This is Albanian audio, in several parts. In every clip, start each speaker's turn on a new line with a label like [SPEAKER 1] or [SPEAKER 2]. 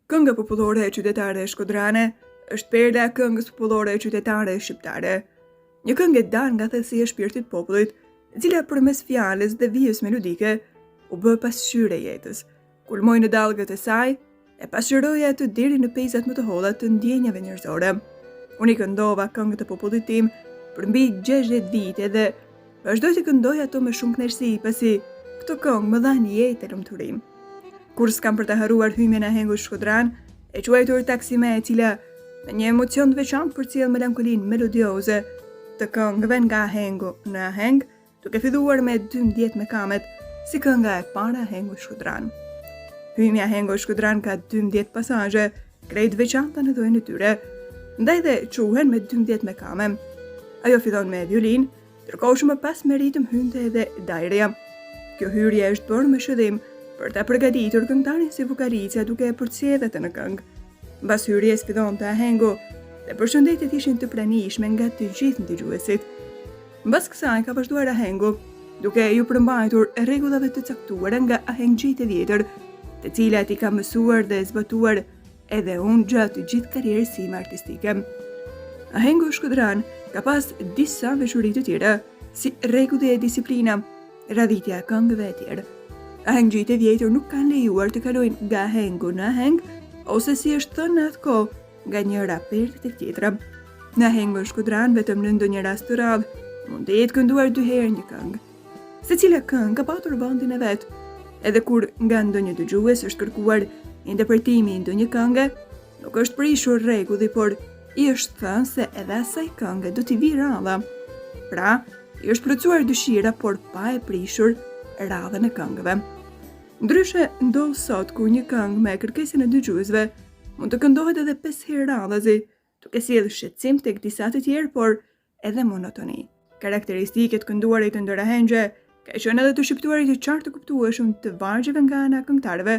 [SPEAKER 1] Kënga popullore e qytetare e Shkodrane është perla e këngës popullore e qytetare e shqiptare. Një këngë e dalë nga thellësia e shpirtit popullit, e cila përmes fjalës dhe vijës melodike u bë pasqyrë e jetës, kulmoi në dallgët e saj e pasqyroi atë deri në pejzat më të holla të ndjenjave njerëzore. Unë i këndova këngët e popullit tim për mbi 60 vite dhe vazhdoj të këndoj ato me shumë kënaqësi, pasi këtë këngë më dha një jetë e lumturim. Kur s'kam për të harruar hymjen e ahengut Shkodran, e quajtur Taksime, e cila me një emocion të veçantë përcjell melankolinë melodioze të këngëve nga ahengu në aheng, duke filluar me 12 me kamet, si kënga e para e ahengut Shkodran. Hymja e ahengut Shkodran ka 12 pasazhe, krejt veçanta në dhojën e tyre, ndaj dhe quhen me 12 me kame. Ajo fillon me violin, ndërkohë më pas me ritëm hynte edhe dajrja. Kjo hyrje është bërë me shëllim për ta përgatitur këngëtarin si vokalica duke e përcjellë atë në këngë. Mbas hyrjes fillonte ahengu dhe përshëndetjet ishin të pranishme nga të gjithë ndëgjuesit. Mbas kësaj ka vazhduar ahengu, duke ju përmbajtur rregullave të caktuara nga ahengjit e vjetër, të cilat i ka mësuar dhe zbatuar edhe unë gjatë gjithë karrierës sime artistike. Ahengu Shkodran ka pas disa veçori të tjera, si rregulli e disiplina, radhitja e këngëve e tjerë. Ahengjit e vjetër nuk kanë lejuar të kalojnë nga ahengu në aheng, ose si është thënë në atë kohë, nga një raper tek tjetra. Në ahengun Shkodran, vetëm në ndonjë rast të radhë, mund të jetë kënduar 2 herë një këngë. Secila këngë ka patur vendin e vet. Edhe kur nga ndonjë dëgjues është kërkuar interpretimi i ndonjë këngë, nuk është prishur rregulli, por i është thënë se edhe asaj këngë do t'i vijë radha. Pra, i është plotësuar dëshira, por pa e prishur radhën e këngëve. Ndryshe ndodh sot kur një këngë me kërkesën e dëgjuesve mund të këndohet edhe 5 herë radhazi, duke sjellë shqetësim tek disa të tjerë, por edhe monotoni. Karakteristiket kënduarit të ndër ahengje ka qenë edhe të shqiptuarit të qartë të kuptueshëm të vargjeve nga ana e këngëtarëve,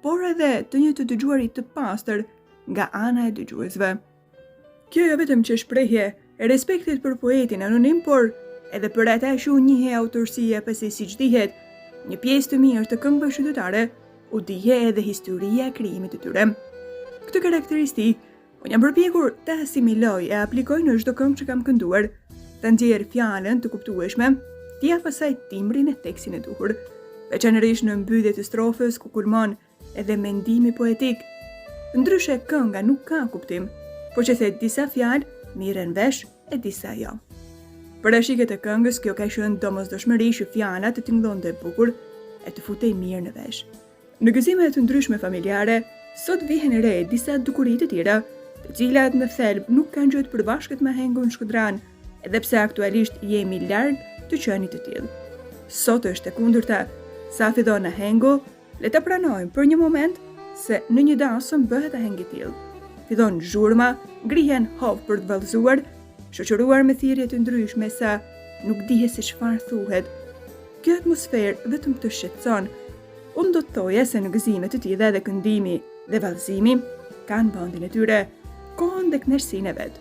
[SPEAKER 1] por edhe të një të dëgjuarit të pastër nga ana e dëgjuesve. Kjo jo vetëm që shprehje e respektit për poetin anonim, por edhe për ata që u njihe autorësia, pasi siç dihet, një pjesë të mirë të këngëve qytetare u dihe edhe historia e krijimit të tyre. Këtë karakteristikë unë jam përpjekur ta asimiloj e aplikoj në çdo këngë që kam kënduar, ta nxjerr fjalën të kuptueshme, t'i jap asaj timbrin e tekstin e duhur, veçanërisht në mbyllje të strofës ku kulmon edhe mendimi poetik. Ndryshe kënga nuk ka kuptim, por që the disa fjalë mirën vesh e disa jo. Për shiket e këngës, kjo ka qenë domosdoshmëri që fjalat të tingëllonte bukur e të futej mirë në vesh. Në gëzime të ndryshme familjare, sot vihen re disa dukuri të tjera, të cilat në thelb nuk kanë gjetur përbashkët me ahengun Shkodran, edhe pse aktualisht jemi larg të qenit të tillë. Sot është e kundërta. Sa fillon ahengu, le ta pranojmë për një moment se në një dansëm bëhet aheng i tillë. Fillon zhurma, ngrihen hov për të vallëzuar, shoqëruar me thirrje të ndryshme sa nuk dihet se çfarë thuhet. Kjo atmosferë vetëm të shqetëson. Unë do të thoja se në gëzime të tilla dhe këndimi dhe vallëzimi kanë vendin e tyre, kohën dhe kënaqësinë e vet.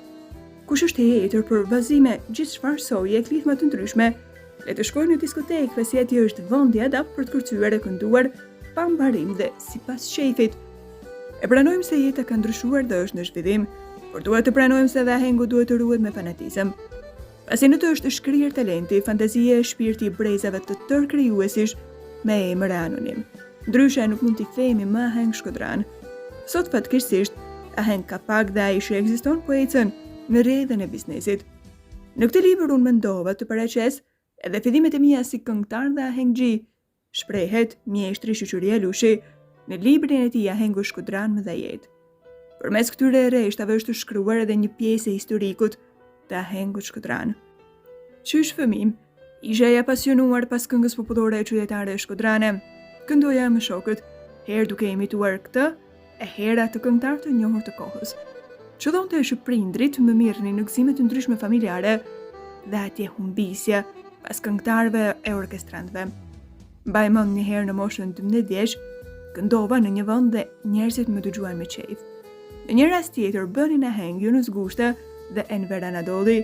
[SPEAKER 1] Kush është e hetur për vallëzime gjithë çfarë soje e klithma të ndryshme, le të shkojë në diskotekë, pasi aty është vendi adap për të kërcyer e kënduar pa mbarim dhe sipas shefit. E pranojmë se jeta ka ndryshuar dhe është në zhvillim, por duhet të pranojmë se edhe ahengu duhet të ruhet me fanatizëm. Pasi në të është shkrirë talenti, fantazia e shpirti i brezave të tërë krijuesish me emër anonim. Ndryshe nuk mund t'i themi më aheng Shkodran. Sot fatkeqësisht, aheng ka pak dhe ai që ekziston po ecën në rrjedhën e biznesit. Në këtë libër unë mendova të paraqes edhe fillimet e mia si këngëtar dhe ahengji, shprehet mjeshtri Shoqëria Lushi në librin e tij Ahengu Shkodran me dha jetë. Përmes këtyre rreshtave është shkruar edhe një pjesë e historikut të ahengut Shkodran. Qysh fëmim, isha e apasionuar pas këngës popullore e qytetare e Shkodrane, këndoja me shokët, herë duke imituar këtë, e hera të këngëtar të njohur të kohës. Çudonte që prindrit më mirënin në gëzime të ndryshme familjare dhe atje humbisja pas këngëtarëve e orkestrantëve. Mbaj mend një herë në moshën 12 vjeç, këndova në një vend dhe njerëzit më dëgjuan me qejf. Në një rast tjetër bënin aheng Yunus Gushta dhe Enver Anadolli.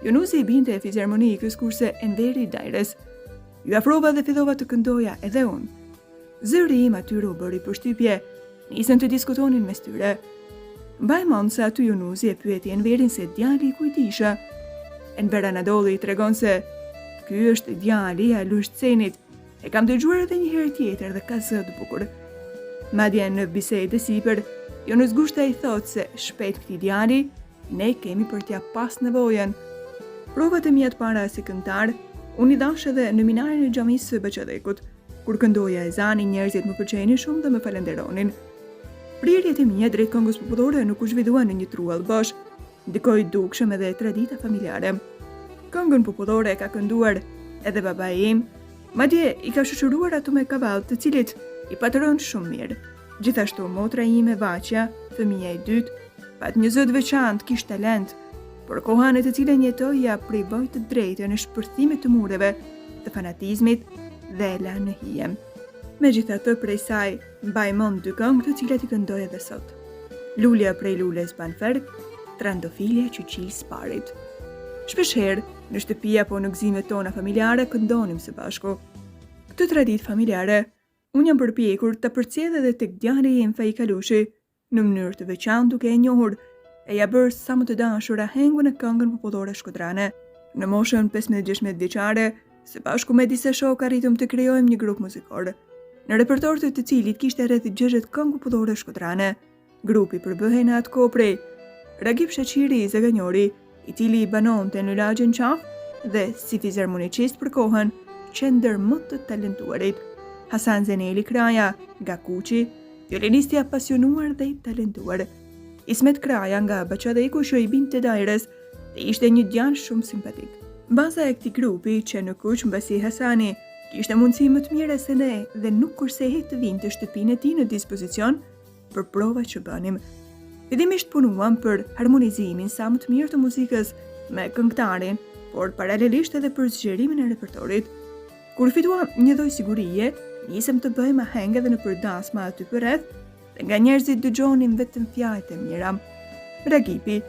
[SPEAKER 1] Yunusi i binte e fizharmonikës, kurse Enveri Dajres. Ju afrova dhe fillova të këndoja edhe unë. Zëri im atyre u bëri përshtypje nisën të diskutonin mes tyre. Mbaj mend se aty Junusi e pyeti Enverin se djali i kujt ishe. Enver Anadolli i tregon se ky është djali i Alushcenit. E kam dëgjuar edhe një herë tjetër dhe ka zë të bukur. Madje në bisedë sipër, Jonus Gushta i thot se shpejt këtij djali ne kemi për t'ja pas nevojën. Provat e mia të para si këngëtar, unë i dash edhe në minarin e xhamisë së Beçadekut. Kur këndoja ezani, njerëzit më pëlqenin shumë dhe më falenderonin. Prirjet e mia drejt këngës popullore nuk u zhvilluan në një truall bosh, ndikoi dukshëm edhe tradita familjare. Këngën popullore ka kënduar edhe babai im, madje i ka shoqëruar ato me kavall të cilit i patron shumë mirë. Gjithashtu motra ime Vaçja, fëmia e dytë, pat një zë të veçantë, kishte talent, por koha në të cilën jetoi ja privoi të drejtën e shpërthimit të mureve, të fanatizmit dhe e la në hije. Megjithatë, prej saj mbaj mend dy këngë të cilat i këndoj edhe sot. Lulja prej lules ban ferk, Trandofilja që qil sparit. Shpeshherë, në shtëpi apo në gëzimet tona familjare këndonim së bashku. Këtë traditë familjare, unë jam përpjekur të përcjell edhe tek djali im Fai Kalushi, në mënyrë të veçantë duke e njohur e ja bërë sa më të dashur ahengun e këngën popullore shkodrane. Në moshën 15-16 vjeçare, së bashku me disa shokë arritëm të krijojmë një grup muzikor, në repertor të cilit kishte rreth 60 këngë popullore shkodrane. Grupi përbëhej në atë kohë prej Ragip Shaqiri i Zaganjori, i cili i banonte në lagjën qaf dhe si fizarmonicist për kohën, qendër më të talentuarit. Hasan Zeneli Kraja nga Kuqi, violinisti apasionuar dhe i talentuar. Ismet Kraja nga Beçadeku që i binte dajres dhe ishte një djalë shumë simpatik. Baza e këtij grupi që në Kuq mbasi Hasani kishte mundësi më të mira se ne dhe nuk kursehej të vinte shtëpinë e tij në dispozicion për prova që bënim. Fillimisht punuam për harmonizimin sa më të mirë të muzikës me këngëtarin, por paralelisht edhe për zgjerimin e repertorit. Kur fituam një lloj sigurie, nisëm të bëjmë ahenge edhe në përdasma aty përreth, dhe nga njerëzit dëgjonin vetëm fjalët e mira. Ragipi,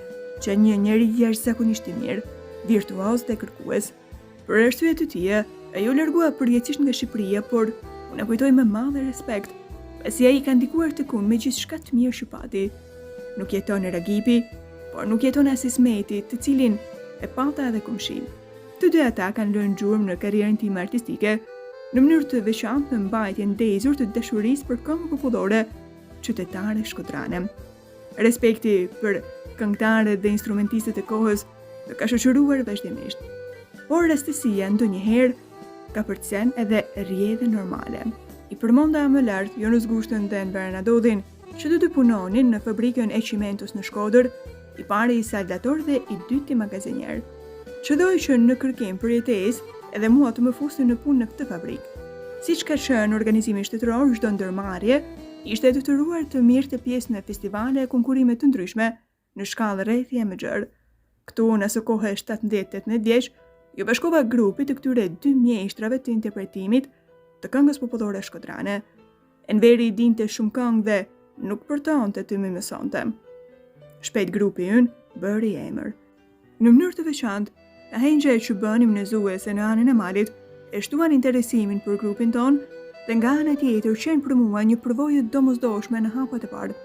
[SPEAKER 1] që një njeri jashtëzakonisht i mirë, virtuoz dhe kërkues. Për arsye të tij, ai u largua përjetësisht nga Shqipëria, por unë e kujtoj me madh respekt, pasi ai ka ndikuar tek unë me gjithçka të mirë që pati. Nuk jeton e Ragipi, por nuk jeton as Ismeti, të cilin e pata edhe kumshil. Të dy ata kanë lënë gjurmë në karrierën time artistike, në mënyrë të veçantë në mbajtjen ndezur të dashurisë për këngë popullore qytetare shkodrane. Respekti për këngëtarët dhe instrumentistët e kohës më ka shoqëruar vazhdimisht, por rastësia ndonjëherë ka përcen edhe rrjedhë normale. I përmonda më lart Jonus Gushtën dhe Enver Anadollin, që do të punonin në fabrikën e qimentos në Shkodër, i pari i saldator dhe i dyti magazinier. Çdoi që në kërkim për jetesë, edhe mua të më fusin në punë në këtë fabrikë. Siç ka qenë organizimi shtetëror, çdo ndërmarrje ishte detyruar të mirëte pjesë në festivale e konkurrime të ndryshme në shkallë rrethje më gjerë. Këtu në asë kohë 17-18 vjeç, ju bashkova grupit të këtyre dy mjeshtrave të interpretimit të këngës popullore shkodrane. Enveri dinte shumë këngë dhe nuk përtonte të më mësonte. Shpejt grupi ynë bëri emër. Në mënyrë të veçantë, ahengjet që bënim në Zuese në anën e malit e shtuan interesimin për grupin ton dhe nga ana tjetër qenë për mua një përvojë domosdoshme në hapat e parë.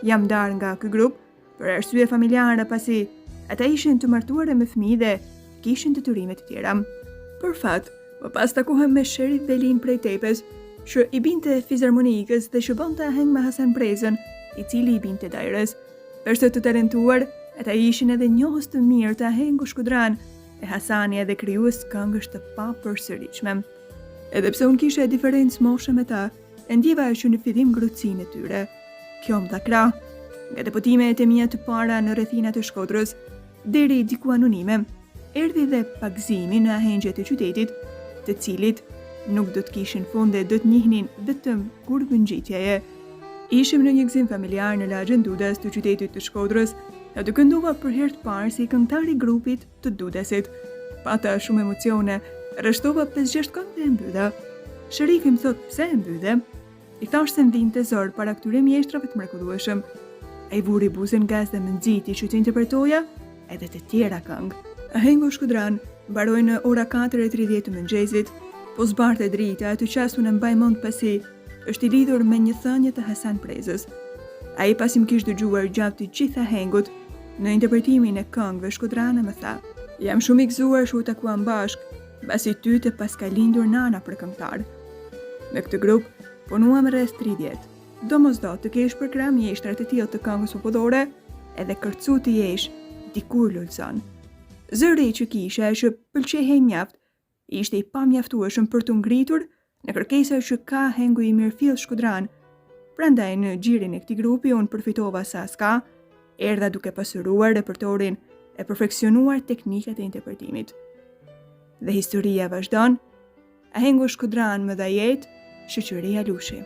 [SPEAKER 1] Jam ndarë nga ky grup për arsye familjare pasi ata ishin të martuar me fëmijë dhe kishin detyrimet të tjera. Për fat, më pas takohem me Sherif Velin prej Tepes, që i binte fizarmonikës dhe që bënte aheng me Hasan Prezën, i cili i binte dajres. Përse të talentuar, ata ishin edhe njohës të mirë të ahengu shkodran, e Hasani edhe krijues këngësh të papërsëritshme. Edhe pse unë kisha diferencë moshe me ta, e ndjeva që në fillim grotësinë e tyre. Kjo më dha krah, nga depotimet e mia të para në rrethinat e Shkodrës, deri diku anonime, erdhi dhe pagëzimi në ahengjet e qytetit, të cilit nuk do të kishin fund dhe do të njihnin vetëm kur vëngjitjeje. Ishim në një gëzim familjar në lagjën Dudas të qytetit të Shkodrës, dhe të këndova për herë të parë si këngëtar i grupit të Dudasit. Pata shumë emocione, rreshtova 5-6 këngë dhe e mbydha. Sherifi më thot pse e mbydhe? I thash se m'vinte zor para këtyre mjeshtrave të mrekullueshëm. Ai vuri buzën gaz dhe më nxiti që të interpretoja edhe të tjera këngë. Ahengu shkodran mbaroi në ora 4:30 të mëngjesit. Po zbarte drita, atë qas unë mbaj mend pasi është i lidhur me një thënie të Hasan Prezës. Ai pasi më kishte dëgjuar gjatë të gjitha hengut në interpretimin e këngëve shkodrane më tha: "Jam shumë i gëzuar që u takuam bashk, pasi ty të pas ka lindur nana për këngëtar." Në këtë grup punuam rreth 30. Domosdoshmë të kesh për krah mjeshtrat e tillë të këngës popullore, edhe kërcu të jesh dikur lulëson. Zëri që kisha që pëlqehej mjaft, ishte i pamjaftueshëm për të ngritur në kërkesa që ka hengu i mirëfill shkodran. Prandaj në gjirin e këtij grupi unë përfitova sa s'ka, erdha duke pasuruar repertorin e perfeksionuar teknikat e interpretimit. Dhe historia vazhdon, Ahengu Shkodran më dha jetë, shoqëria Lushi.